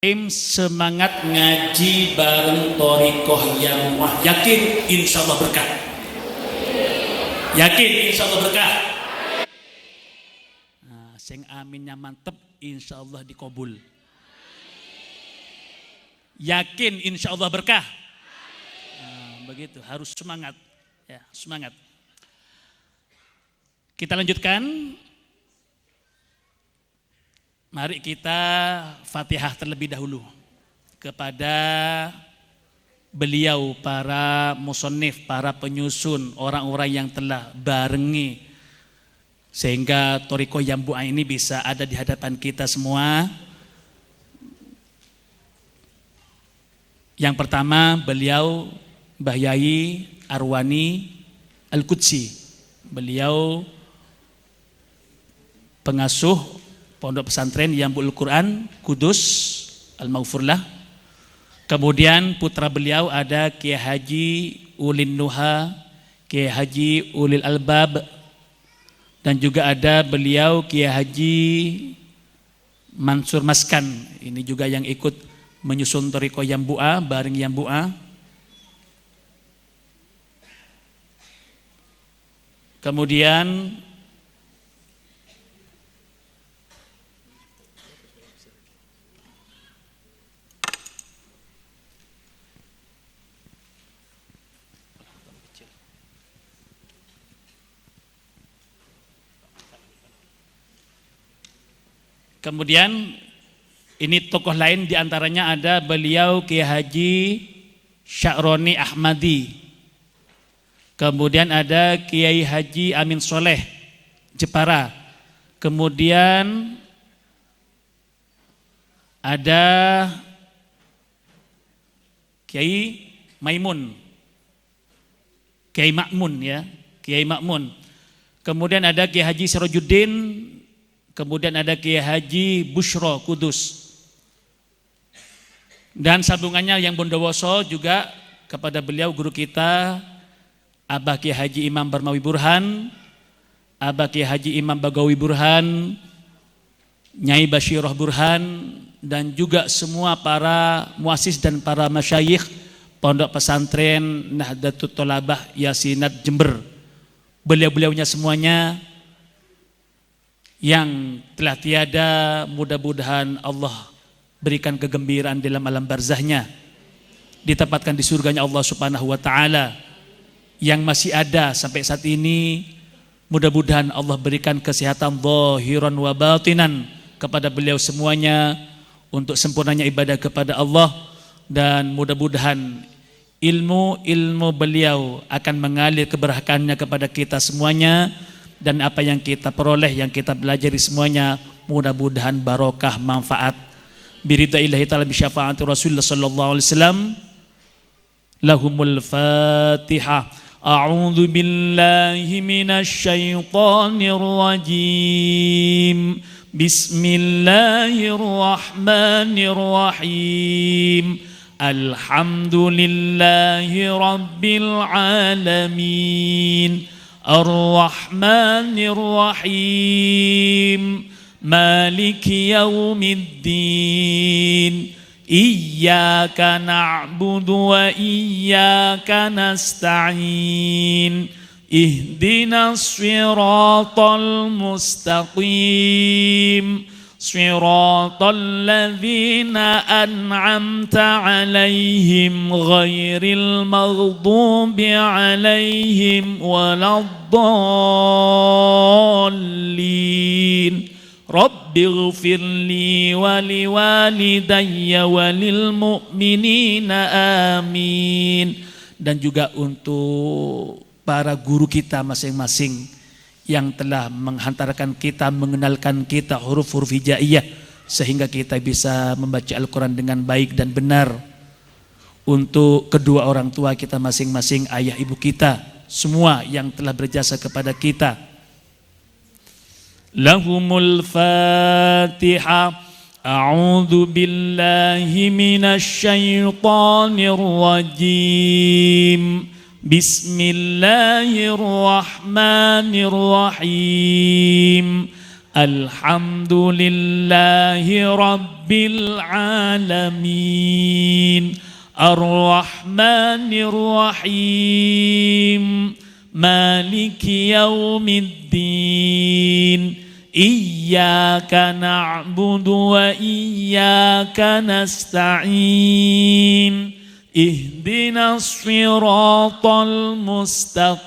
Semangat ngaji bareng Thariqah Yamuah. Yakin insya Allah berkah. Yakin insya Allah berkah. Nah, sing aminnya mantep, insya Allah dikabul. Yakin insya Allah berkah. Nah, begitu, harus semangat. Ya, semangat. Kita lanjutkan. Mari kita Fatihah terlebih dahulu kepada beliau, para musannif, para penyusun, orang-orang yang telah barengi sehingga Thariqah Yamuah ini bisa ada di hadapan kita semua. Yang pertama beliau Mbah Yai Arwani Al-Qudsi. Beliau pengasuh Pondok Pesantren Yambul Quran Kudus Al-Maghfurlah. Kemudian putra beliau ada Kiai Haji Ulin Nuha, Kiai Haji Ulil Albab, dan juga ada beliau Kiai Haji Mansur Maskan. Ini juga yang ikut menyusun Thariqah Yamuah bareng Yamuah. Kemudian ini tokoh lain diantaranya ada beliau Kiai Haji Sya'roni Ahmadi. Kemudian ada Kiai Haji Amin Soleh Jepara. Kemudian ada Kiai Maimun, Kiai Makmun ya, Kiai Makmun. Kemudian ada Kiai Haji Sirajuddin. Kemudian ada Kiai Haji Bushro Kudus. Dan sambungannya yang Bondowoso juga kepada beliau guru kita Abah Kiai Haji Imam Barmawi Burhan, Abah Kiai Haji Imam Bagawi Burhan, Nyai Basyirah Burhan, dan juga semua para muassis dan para masyayikh Pondok Pesantren Nahdlatul Thalabah Yasinat Jember. Beliau-beliaunya semuanya yang telah tiada, mudah-mudahan Allah berikan kegembiraan dalam alam barzahnya, ditempatkan di surganya Allah Subhanahu wa taala. Yang masih ada sampai saat ini, mudah-mudahan Allah berikan kesehatan zahiran wa batinan kepada beliau semuanya untuk sempurnanya ibadah kepada Allah, dan mudah-mudahan ilmu beliau akan mengalir keberkahannya kepada kita semuanya. Dan apa yang kita peroleh, yang kita pelajari semuanya, mudah-mudahan barokah, manfaat. Biridaillahi ta'ala bisyafaati Rasulullah sallallahu alaihi wasallam. Lahumul Fatihah. A'udzu billahi minasy syaithanir rajim. Bismillahirrahmanirrahim. Alhamdulillahi rabbil alamin. Ar-Rahmanir Rahim, Maliki Yaumiddin. Iyyaka na'budu wa iyyaka nasta'in. Ihdinas siratal mustaqim. Siratal ladzina an'amta 'alaihim ghairil maghdubi 'alaihim waladdallin. Rabbighfirli wa liwalidayya walil mu'minina amin. Dan juga untuk para guru kita masing-masing yang telah menghantarkan kita, mengenalkan kita huruf-huruf hijaiyah sehingga kita bisa membaca Al-Quran dengan baik dan benar. Untuk kedua orang tua kita masing-masing, ayah ibu kita, semua yang telah berjasa kepada kita. Lahumul Fatihah. A'udzu billahi minasy syaithanir rajim. Bismillahirrahmanirrahim. Alhamdulillahi Rabbil Alamin Ar-Rahmanir Rahim Maliki Yaumiddin Iyyaka na'budu wa iyyaka nasta'in Ihdinas siratal mustaqim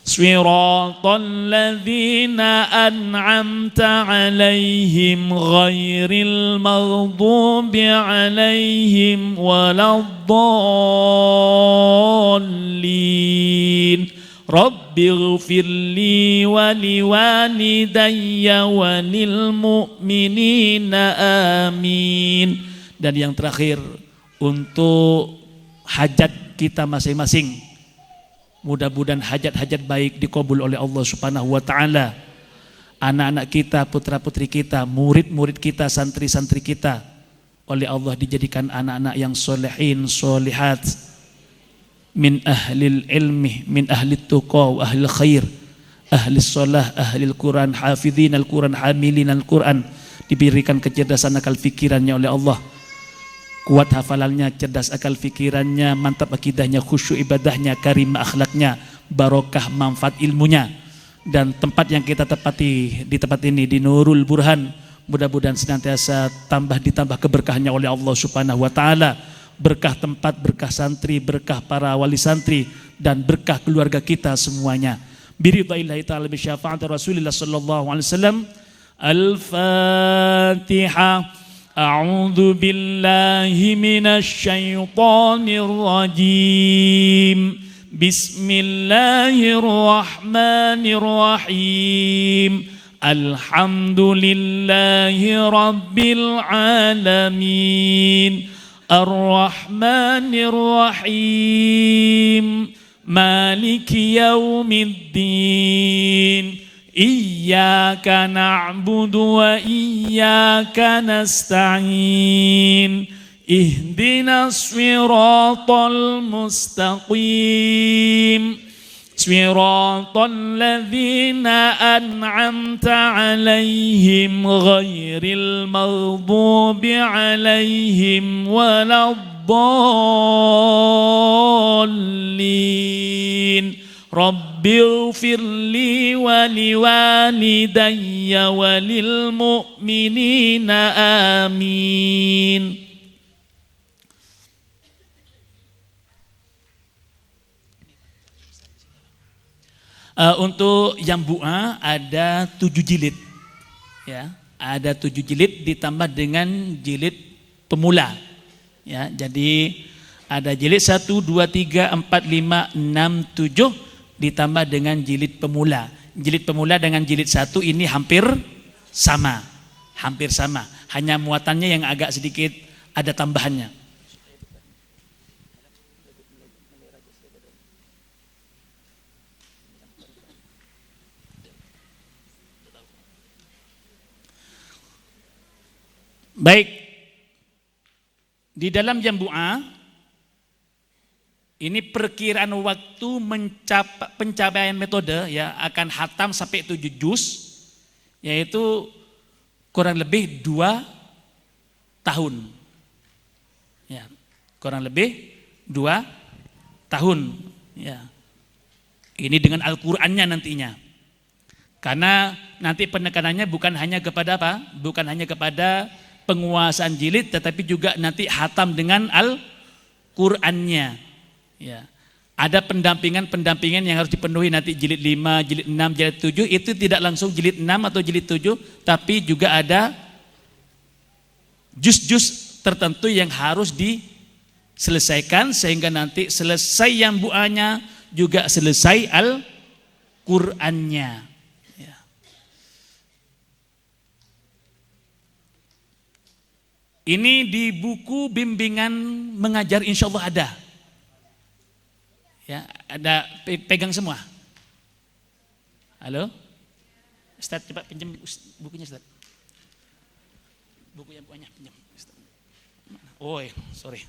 Siratal ladzina an'amta 'alaihim ghairil maghdubi 'alaihim waladdallin Rabbighfirli wa liwalidayya wa lil mu'minina amin. Dan yang terakhir untuk hajat kita masing-masing. Mudah-mudahan hajat-hajat baik dikabul oleh Allah Subhanahu wa taala. Anak-anak kita, putra-putri kita, murid-murid kita, santri-santri kita oleh Allah dijadikan anak-anak yang solehin, solehat, min ahlil ilmi, min ahli tuqa wa ahli khair, ahli salah, ahli Al-Quran, hafidhin Al-Quran, hamilin Al-Quran. Diberikan kecerdasan akal fikirannya oleh Allah, kuat hafalannya, cerdas akal fikirannya, mantap akidahnya, khusyuk ibadahnya, karim akhlaknya, barokah manfaat ilmunya. Dan tempat yang kita tepati di tempat ini di Nurul Burhan, mudah-mudahan senantiasa ditambah keberkahannya oleh Allah Subhanahu wa taala. Berkah tempat, berkah santri, berkah para wali santri, dan berkah keluarga kita semuanya. Biridhaillahi ta'ala bi syafaati Rasulillah sallallahu alaihi wasallam. Al-Fatihah. A'udzu billahi minasy syaithanir rajim. Bismillahirrahmanirrahim. Alhamdulillahi rabbil alamin. Ar-Rahmanir Rahim. Maliki yaumiddin. Iyyaka na'budu wa iyyaka nasta'in Ihdinas siratal mustaqim Siratal ladzina an'amta 'alaihim ghairil maghdubi 'alaihim waladdallin Rabbighfirli wa liwalidayya wa lil mu'minina amin. Untuk yang bu'a ada 7 jilid, ya, ada 7 jilid ditambah dengan jilid pemula, ya. Jadi ada jilid 1, 2, 3, 4, 5, 6, 7 ditambah dengan jilid pemula. Jilid pemula dengan jilid 1 ini hampir sama, hanya muatannya yang agak sedikit ada tambahannya. Baik, di dalam jambu'ah ini perkiraan waktu pencapaian metode, ya, akan hatam sampai 7 juz, yaitu kurang lebih 2 tahun. Ya, kurang lebih 2 tahun, ya. Ini dengan Al-Qur'annya nantinya. Karena nanti penekanannya bukan hanya kepada apa? Bukan hanya kepada penguasaan jilid, tetapi juga nanti hatam dengan Al-Qur'annya. Ya. Ada pendampingan yang harus dipenuhi nanti jilid 5, jilid 6, jilid 7, itu tidak langsung jilid 6 atau jilid 7, tapi juga ada juz-juz tertentu yang harus diselesaikan sehingga nanti selesai yang bu'anya juga selesai Al-Qur'annya. Ini di buku bimbingan mengajar insya Allah ada. Ya, ada, pegang semua. Halo? Ustaz, coba pinjam bukunya, Ustaz. Buku yang banyak pinjam. Oh, sorry.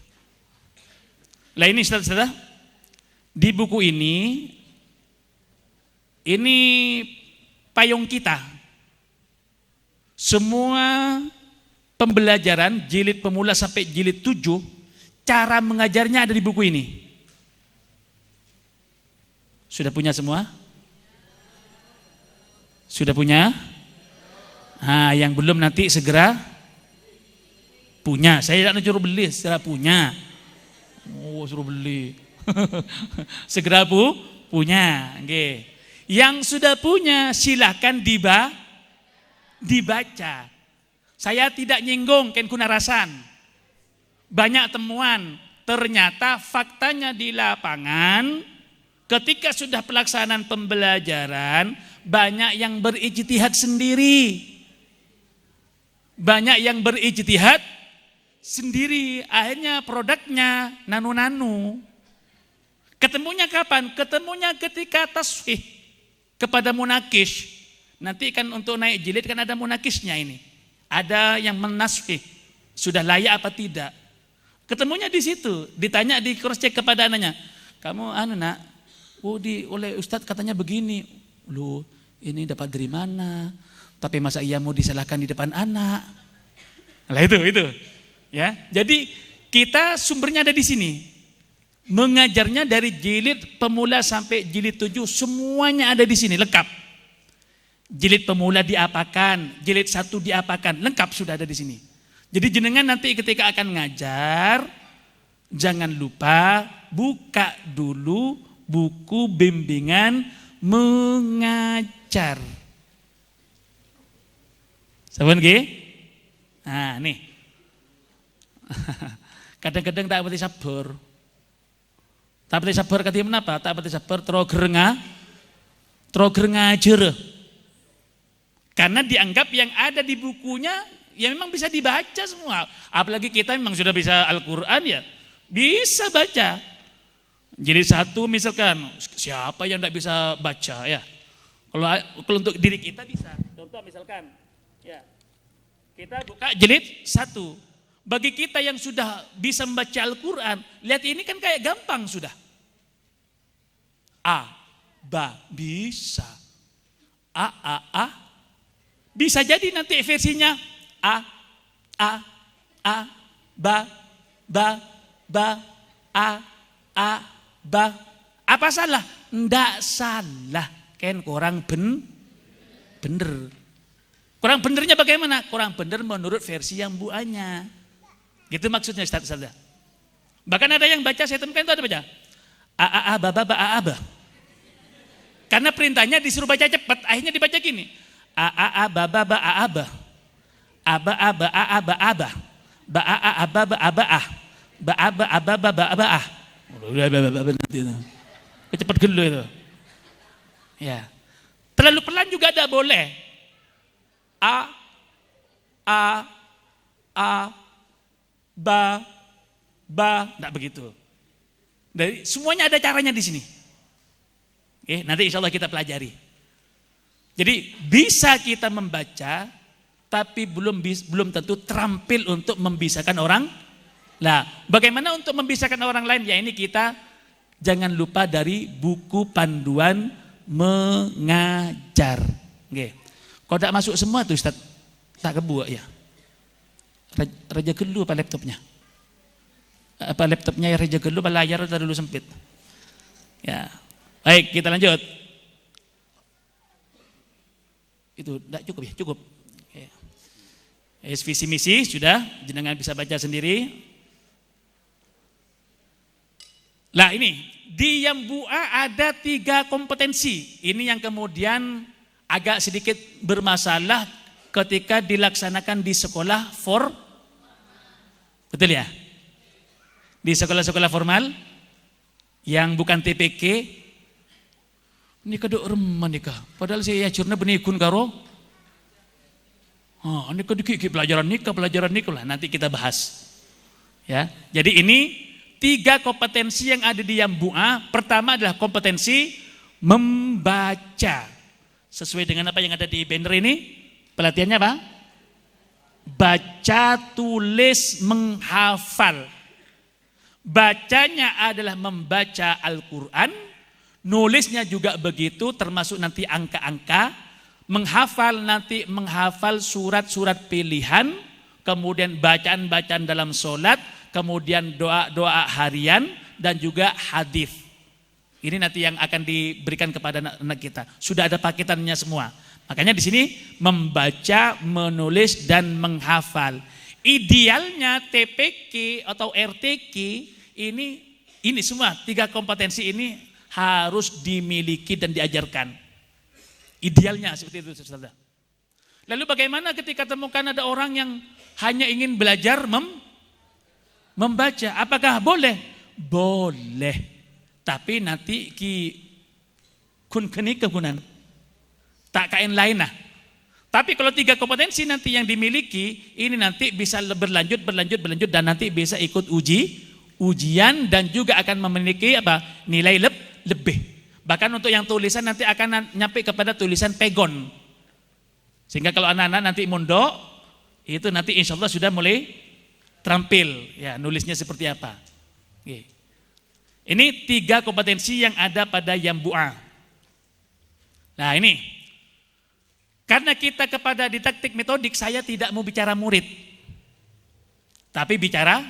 Lah ini Ustaz, di buku ini payung kita. Semua pembelajaran jilid pemula sampai jilid 7, cara mengajarnya ada di buku ini. Sudah punya semua? Sudah punya? Nah, yang belum nanti segera punya. Saya tidak suruh beli, segera punya. Oh, suruh beli. Segera punya. Okay. Yang sudah punya silahkan dibaca. Saya tidak nyinggung Ken Kunarasan. Banyak temuan. Ternyata faktanya di lapangan, ketika sudah pelaksanaan pembelajaran, banyak yang berijtihad sendiri. Banyak yang berijtihad sendiri. Akhirnya produknya nanu-nanu. Ketemunya kapan? Ketemunya ketika tasfih kepada munakish. Nanti kan untuk naik jilid kan ada munakisnya ini. Ada yang menasfih. Sudah layak apa tidak? Ketemunya di situ. Ditanya, di cross check kepada anaknya. Kamu nak, oleh Ustadz katanya begini. Loh, ini dapat dari mana? Tapi masa ia mau disalahkan di depan anak? Nah itu. Ya, jadi kita sumbernya ada di sini. Mengajarnya dari jilid pemula sampai jilid 7, semuanya ada di sini, lengkap. Jilid pemula diapakan, jilid 1 diapakan, lengkap sudah ada di sini. Jadi jenengan nanti ketika akan ngajar, jangan lupa buka dulu buku bimbingan mengajar. Saban nggih? Nah, nih. Kadang-kadang tak pati sabar. Tak pati sabar katanya menapa? Tak pati sabar troger ngajar. Karena dianggap yang ada di bukunya ya memang bisa dibaca semua. Apalagi kita memang sudah bisa Al-Qur'an ya. Bisa baca. Jadi 1 misalkan, siapa yang tidak bisa baca ya? Kalau untuk diri kita bisa. Contoh misalkan, ya kita buka jilid 1. Bagi kita yang sudah bisa membaca Al-Quran, lihat ini kan kayak gampang sudah. A, ba, bisa. A. Bisa jadi nanti versinya A, ba, A, ba. Apa salah? Ndak salah. Kan kurang bener. Kurang benernya bagaimana? Kurang bener menurut versi yang buahnya. Gitu maksudnya Ustaz. Bahkan ada yang baca, saya temukan itu ada baca ba. Karena perintahnya disuruh baca cepat, akhirnya dibaca gini. Ba. Ba. Cepat gelo itu. Ya. Terlalu pelan juga tidak boleh. A, ba, tidak begitu. Dari semuanya ada caranya di sini. Oke, nanti insya Allah kita pelajari. Jadi bisa kita membaca, tapi belum tentu terampil untuk membisakan orang. Nah, bagaimana untuk membisakan orang lain? Ya ini kita jangan lupa dari buku panduan mengajar. Oke. Kalau tidak masuk semua tuh Ustaz, tak kebuat ya. Raja Gelu apa laptopnya? Apa laptopnya ya Raja Gelu, apa layar terlalu sempit? Ya. Baik, kita lanjut. Itu tidak cukup ya? Cukup. Oke. Visi misi sudah, jenengan bisa baca sendiri. Nah ini, di Yambua ada 3 kompetensi. Ini yang kemudian agak sedikit bermasalah ketika dilaksanakan di sekolah betul ya? Di sekolah-sekolah formal yang bukan TPK. Ini kadok reman nikah. Padahal saya ajarnya benikun karo. Ini kadok pelajaran nikah lah. Nanti kita bahas. Ya, jadi ini 3 kompetensi yang ada di Yambua. Pertama adalah kompetensi membaca. Sesuai dengan apa yang ada di banner ini, pelatihannya apa? Baca, tulis, menghafal. Bacanya adalah membaca Al-Quran, nulisnya juga begitu, termasuk nanti angka-angka. menghafal surat-surat pilihan, kemudian bacaan-bacaan dalam sholat, kemudian doa-doa harian, dan juga hadis. Ini nanti yang akan diberikan kepada anak kita. Sudah ada paketannya semua. Makanya di sini membaca, menulis, dan menghafal. Idealnya TPQ atau RTQ ini semua 3 kompetensi ini harus dimiliki dan diajarkan. Idealnya seperti itu, saudara. Lalu bagaimana ketika temukan ada orang yang hanya ingin belajar membaca? Apakah boleh? Boleh. Tapi nanti kun keni kegunan. Tak kain lain nah. Tapi kalau 3 kompetensi nanti yang dimiliki, ini nanti bisa berlanjut dan nanti bisa ikut ujian dan juga akan memiliki nilai lebih. Bahkan untuk yang tulisan nanti akan nyampe kepada tulisan pegon. Sehingga kalau anak-anak nanti mondok, itu nanti insya Allah sudah mulai terampil ya nulisnya seperti apa. Ini 3 kompetensi yang ada pada Yambu'a. Nah ini. Karena kita kepada didaktik metodik, saya tidak mau bicara murid. Tapi bicara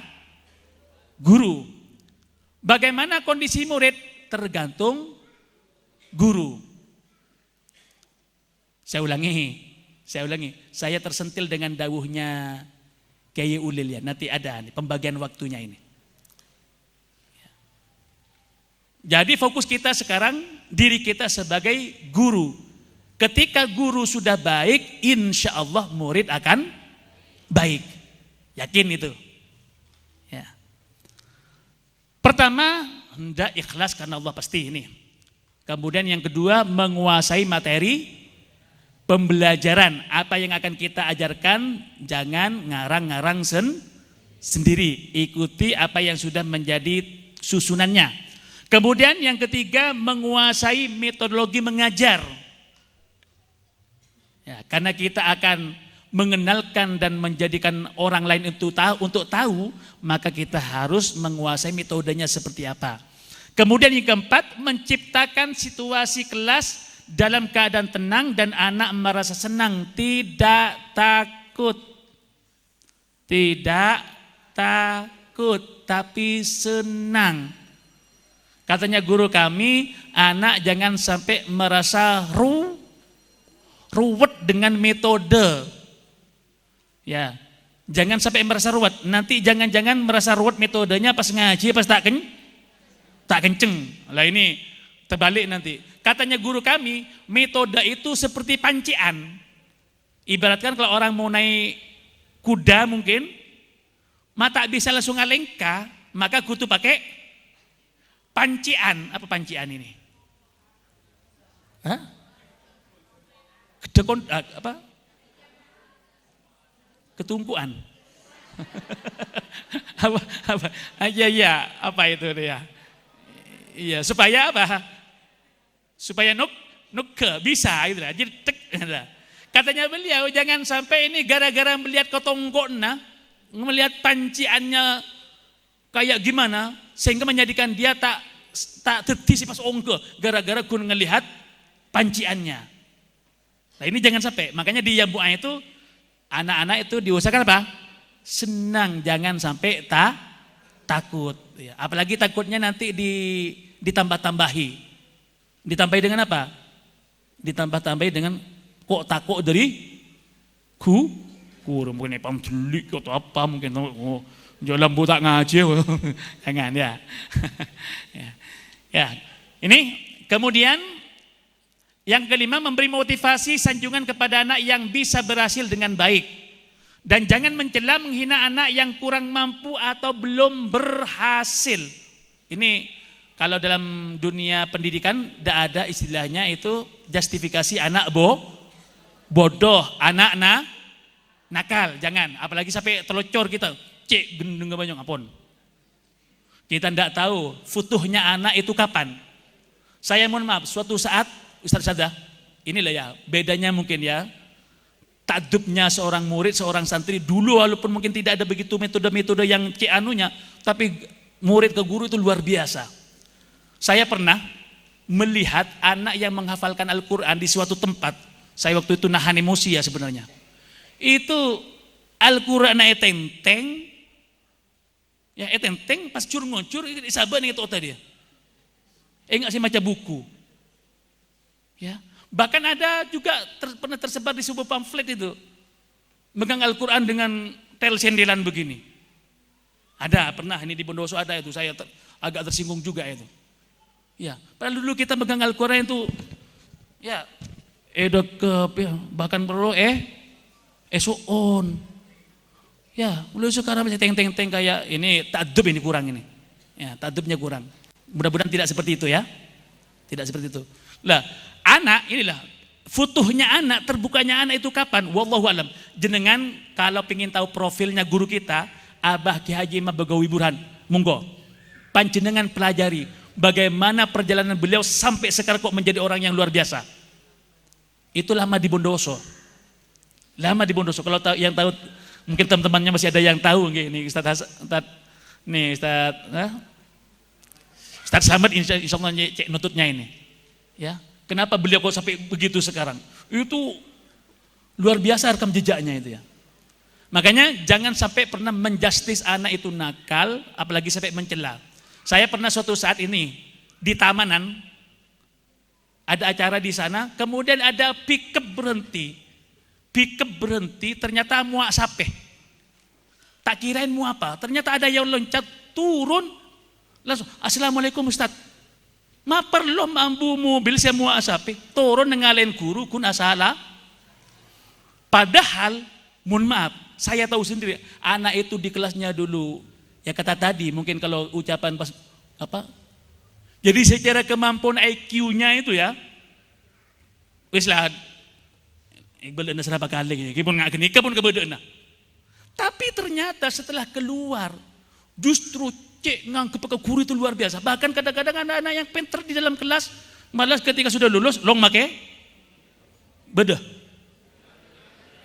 guru. Bagaimana kondisi murid? Tergantung guru. Saya ulangi. Saya tersentil dengan dawuhnya Kiai Ulil ya. Nanti ada nih, pembagian waktunya ini. Jadi fokus kita sekarang diri kita sebagai guru. Ketika guru sudah baik, insya Allah murid akan baik. Yakin itu. Ya. Pertama, hendak ikhlas karena Allah pasti ini. Kemudian yang kedua, menguasai materi pembelajaran. Apa yang akan kita ajarkan, jangan ngarang-ngarang sendiri. Ikuti apa yang sudah menjadi susunannya. Kemudian yang ketiga, menguasai metodologi mengajar. Ya, karena kita akan mengenalkan dan menjadikan orang lain untuk tahu, maka kita harus menguasai metodenya seperti apa. Kemudian yang keempat, menciptakan situasi kelas dalam keadaan tenang dan anak merasa senang, tidak takut. Tidak takut, tapi senang. Katanya guru kami, anak jangan sampai merasa ruwet dengan metode. Ya, jangan sampai merasa ruwet. Nanti jangan-jangan merasa ruwet metodenya pas ngaji, pas tak kenceng. Lah ini terbalik nanti. Katanya guru kami, metode itu seperti pancian. Ibaratkan kalau orang mau naik kuda mungkin, mata bisa langsung alengka, maka kudu pakai pancian. Apa pancian ini? Hah? Ketumpuan. apa? Iya, apa itu dia? Iya, supaya apa? Supaya nuke bisa gitu lah. Jadi tek. Katanya beliau jangan sampai ini gara-gara melihat kotonggona, melihat panciannya kayak gimana sehingga menjadikan dia tak tertisi pas ongke gara-gara kun ngelihat panciannya. Nah ini jangan sampai, makanya di Yambu'a itu anak-anak itu diusahakan apa? Senang, jangan sampai takut. Ya, apalagi takutnya nanti ditambah-tambahi. Ditambahi dengan apa? Ditambah-tambahi dengan kok takut dari kurang mungkin pam celik atau apa mungkin jalan buta ngaji jangan ya. Ya. Ini kemudian yang kelima, memberi motivasi sanjungan kepada anak yang bisa berhasil dengan baik. Dan jangan mencela menghina anak yang kurang mampu atau belum berhasil. Ini kalau dalam dunia pendidikan tidak ada istilahnya itu justifikasi anak bodoh, anak nakal, jangan. Apalagi sampai telocor kita, cek gendeng banyak apun. Kita tidak tahu futuhnya anak itu kapan. Saya mohon maaf, suatu saat Ustaz Sada, inilah ya bedanya mungkin ya. Takdubnya seorang murid, seorang santri dulu walaupun mungkin tidak ada begitu metode-metode yang anunya, tapi murid ke guru itu luar biasa. Saya pernah melihat anak yang menghafalkan Al-Quran di suatu tempat, Saya waktu itu nahan emosi ya sebenarnya. Itu Al-Quran etenteng, ya etenteng pas cur ngoncur sabar nih itu otak dia. Enggak sih baca buku. Ya, bahkan ada juga pernah tersebar di sebuah pamflet itu. Megang Al-Quran dengan tel sendelan begini. Ada, pernah ini di Bondowoso ada itu, saya agak tersinggung juga itu. Ya, padahal dulu kita megang Al-Quran itu, ya, dekep ya, bahkan perlu esoon. Ya, mulai sekarang masih teng-teng-teng kayak ini ta'adub ini kurang ini. Ya, ta'adubnya kurang. Mudah-mudahan tidak seperti itu ya. Tidak seperti itu. Lah, anak inilah futuhnya anak, terbukanya anak itu kapan? Wallahu alam. Jenengan kalau ingin tahu profilnya guru kita, Abah Ki Haji Imam Bagawi Burhan, monggo. Panjenengan pelajari bagaimana perjalanan beliau sampai sekarang kok menjadi orang yang luar biasa. Itu lama di Bondowoso. Lama di Bondowoso. Kalau tahu, yang tahu mungkin teman-temannya masih ada yang tahu nih Ustaz Samad insyaallah cek nututnya ini. Ya. Kenapa beliau kok sampai begitu sekarang? Itu luar biasa rekam jejaknya itu ya. Makanya jangan sampai pernah menjustis anak itu nakal, apalagi sampai mencela. Saya pernah suatu saat ini di Tamanan ada acara di sana, kemudian ada pickup berhenti, ternyata muak sapeh. Tak kirain mau apa, ternyata ada yang loncat turun, langsung Assalamualaikum Ustaz. Ma perlu mampu mobil saya muak sapeh, turun ngalain guru kun asala. Padahal, mohon maaf, saya tahu sendiri, anak itu di kelasnya dulu, ya kata tadi, mungkin kalau ucapan pas apa? Jadi secara kemampuan IQ-nya itu ya, wis lah, Iqbal anda serapa kali, kipun nggak gini, kipun kebetulan. Tapi ternyata setelah keluar, justru cek nganggep ke guru itu luar biasa. Bahkan kadang-kadang anak-anak yang pinter di dalam kelas, malas ketika sudah lulus, long make beda.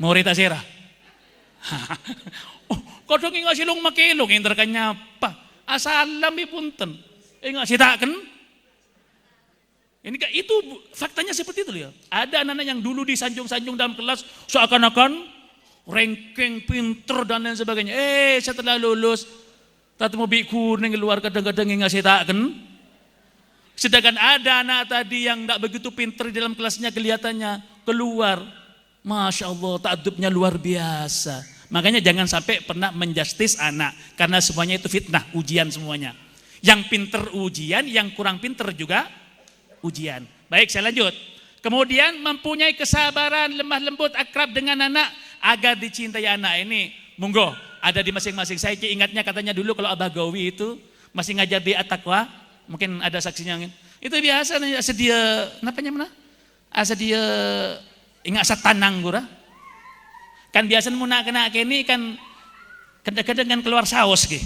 Mau rita serah. Oh, kodong nggak sih long make long, yang terkanya apa? Asalam punten, nggak sih takkan? Ini itu faktanya seperti itu ya. Ada anak-anak yang dulu disanjung-sanjung dalam kelas seakan-akan ranking pinter dan lain sebagainya. Setelah lulus tatu mobil kuning keluar kadang-kadang ngasih takkan. Sedangkan ada anak tadi yang tidak begitu pinter di dalam kelasnya kelihatannya keluar, masya Allah ta'adubnya luar biasa. Makanya jangan sampai pernah menjustis anak karena semuanya itu fitnah, ujian semuanya. Yang pinter ujian, yang kurang pinter juga ujian. Baik, saya lanjut. Kemudian mempunyai kesabaran, lemah lembut, akrab dengan anak agar dicintai anak ini. Monggo, ada di masing-masing. Saya ingatnya katanya dulu kalau Abah Gawi itu masih ngajar di At-Taqwa, mungkin ada saksinya. Itu biasa nih sedia, napanya mana? Sedia ingat satanang gura. Kan biasa mau nak kena ini kan kadang-kadang kan keluar saus gitu.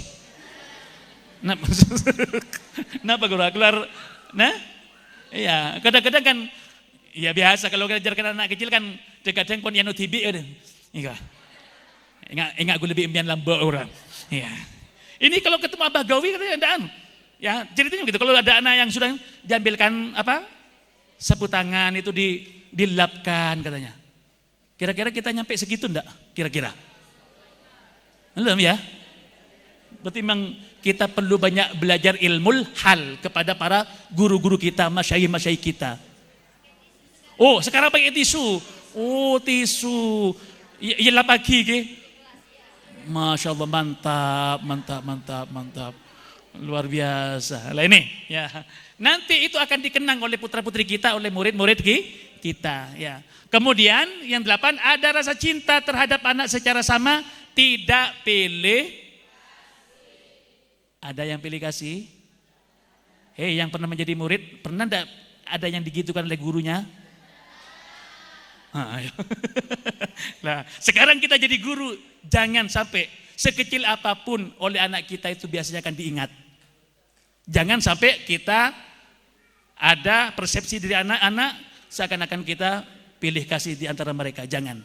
Napa gura keluar? Nah? Iya, kadang-kadang kan ya biasa kalau ngajarkan anak kecil kan kadang pun yang tibi ada. Ingat gue lebih impian lambak orang. Iya. Ini kalau ketemu Abah Gawi katanya andaan. Ya, ceritanya gitu. Kalau ada anak yang sudah diambilkan apa? Sapu tangan itu dilapkan katanya. Kira-kira kita nyampe segitu enggak? Kira-kira. Belum ya? Berarti memang kita perlu banyak belajar ilmu hal kepada para guru-guru kita, masyayikh kita. Oh, sekarang pakai tisu. Oh, tisu. Iya pagi ke. Masya Allah, mantap. Luar biasa. Lah ini, ya. Nanti itu akan dikenang oleh putra-putri kita, oleh murid-murid kita, ya. Kemudian yang 8, ada rasa cinta terhadap anak secara sama, tidak pilih. Ada yang pilih kasih? Yang pernah menjadi murid, pernah enggak ada yang digitukan oleh gurunya? Nah, sekarang kita jadi guru, jangan sampai sekecil apapun oleh anak kita itu biasanya akan diingat. Jangan sampai kita ada persepsi dari anak-anak seakan-akan kita pilih kasih di antara mereka, jangan.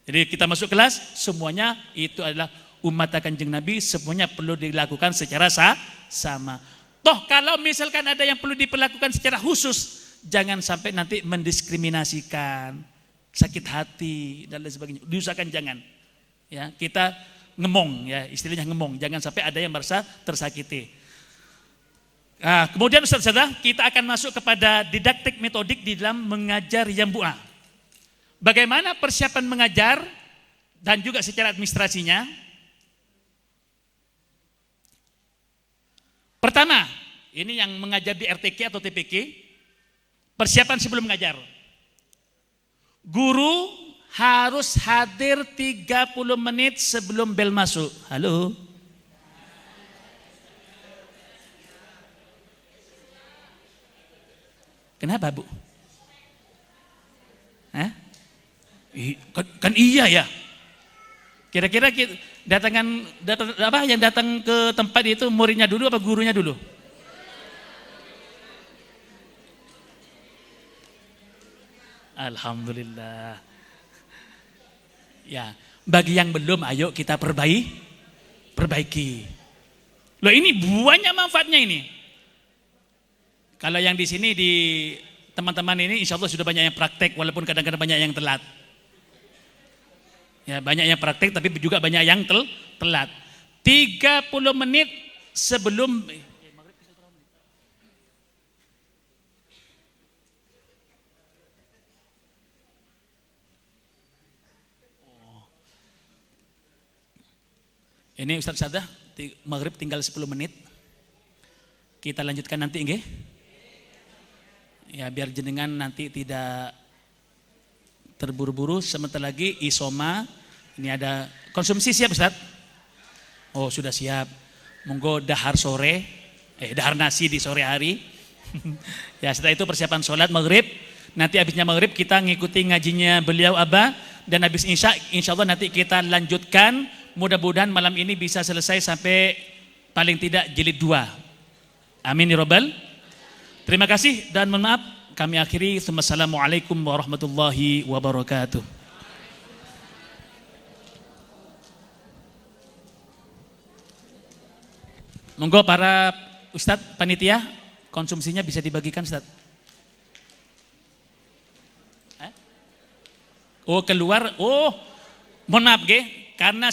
Jadi kita masuk kelas, semuanya itu adalah umat Kanjeng Nabi, semuanya perlu dilakukan secara sama. Toh kalau misalkan ada yang perlu diperlakukan secara khusus, jangan sampai nanti mendiskriminasikan. sakit hati dan lain sebagainya. Diusahakan jangan. Ya, kita ngemong ya, istilahnya ngemong, jangan sampai ada yang merasa tersakiti. Nah, kemudian Ustaz-Ustazah, kita akan masuk kepada didaktik metodik di dalam mengajar Yambu'a. Bagaimana persiapan mengajar dan juga secara administrasinya? Pertama, ini yang mengajar di RTQ atau TPQ, persiapan sebelum mengajar. Guru harus hadir 30 menit sebelum bel masuk. Halo? Kenapa, Bu? Hah? Kan iya ya. Kira-kira datang apa yang datang ke tempat itu muridnya dulu apa gurunya dulu? Alhamdulillah. Ya, bagi yang belum ayo kita perbaiki. Loh, ini banyak manfaatnya ini. Kalau yang di sini di teman-teman ini insya Allah sudah banyak yang praktek walaupun kadang-kadang banyak yang telat. Ya, banyak yang praktek tapi juga banyak yang telat. 30 menit sebelum ini Ustaz Sadah, maghrib tinggal 10 menit. Kita lanjutkan nanti nggih. Ya, biar jenengan nanti tidak terburu-buru. Sebentar lagi isoma. Ini ada konsumsi siap Ustaz? Oh, sudah siap. Monggo dahar sore, dahar nasi di sore hari. Ya, setelah itu persiapan sholat maghrib. Nanti habisnya maghrib kita ngikuti ngajinya beliau Abah. Dan habis insya Allah nanti kita lanjutkan. Mudah-mudahan malam ini bisa selesai sampai paling tidak jilid 2. Amin ya Rabbal. Terima kasih dan mohon maaf kami akhiri. Assalamualaikum warahmatullahi wabarakatuh. Monggo para Ustadz panitia, konsumsinya bisa dibagikan Ustadz. Oh keluar, oh mohon maaf karena